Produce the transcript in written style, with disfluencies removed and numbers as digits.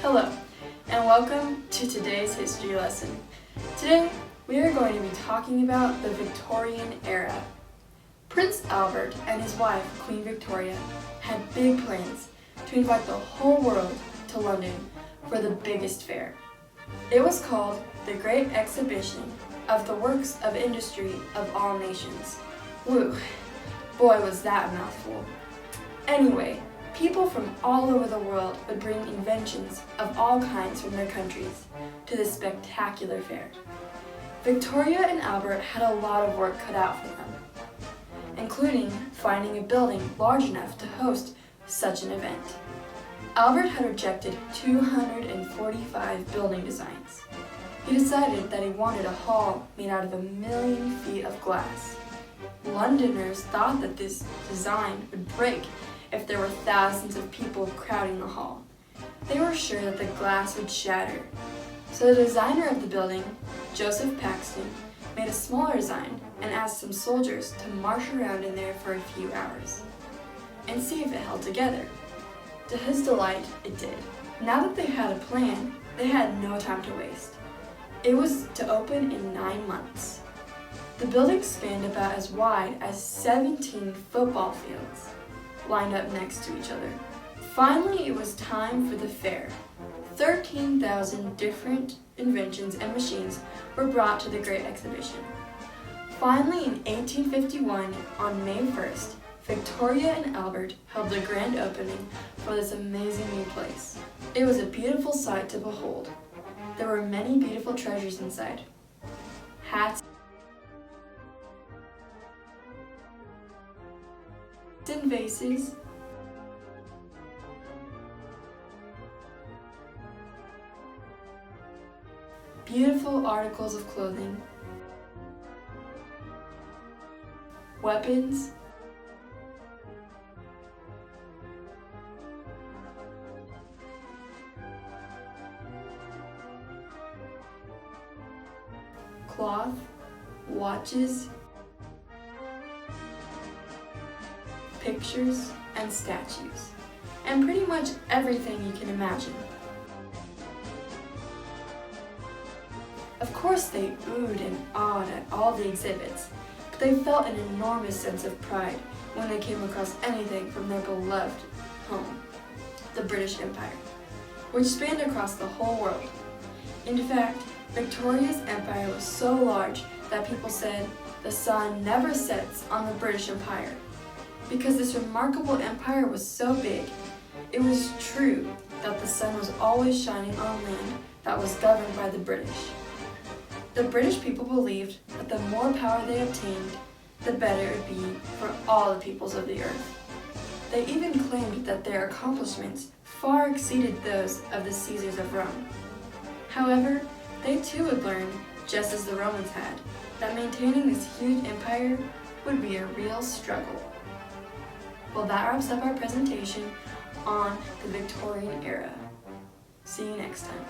Hello, and welcome to today's history lesson. Today, we are going to be talking about the Victorian era. Prince Albert and his wife, Queen Victoria, had big plans to invite the whole world to London for the biggest fair. It was called the Great Exhibition of the Works of Industry of All Nations. Woo, boy was that a mouthful. Anyway, people from all over the world would bring inventions of all kinds from their countries to this spectacular fair. Victoria and Albert had a lot of work cut out for them, including finding a building large enough to host such an event. Albert had rejected 245 building designs. He decided that he wanted a hall made out of 1,000,000 feet of glass. Londoners thought that this design would break if there were thousands of people crowding the hall. They were sure that the glass would shatter. So the designer of the building, Joseph Paxton, made a smaller design and asked some soldiers to march around in there for a few hours and see if it held together. To his delight, it did. Now that they had a plan, they had no time to waste. It was to open in 9 months. The building spanned about as wide as 17 football fields, lined up next to each other. Finally, it was time for the fair. 13,000 different inventions and machines were brought to the Great Exhibition. Finally, in 1851, on May 1st, Victoria and Albert held the grand opening for this amazing new place. It was a beautiful sight to behold. There were many beautiful treasures inside. Hats and vases, beautiful articles of clothing, weapons, cloth, watches, pictures, and statues, and pretty much everything you can imagine. Of course, they oohed and awed at all the exhibits, but they felt an enormous sense of pride when they came across anything from their beloved home, the British Empire, which spanned across the whole world. In fact, Victoria's empire was so large that people said the sun never sets on the British Empire. Because this remarkable empire was so big, it was true that the sun was always shining on land that was governed by the British. The British people believed that the more power they obtained, the better it would be for all the peoples of the earth. They even claimed that their accomplishments far exceeded those of the Caesars of Rome. However, they too would learn, just as the Romans had, that maintaining this huge empire would be a real struggle. Well, that wraps up our presentation on the Victorian era. See you next time.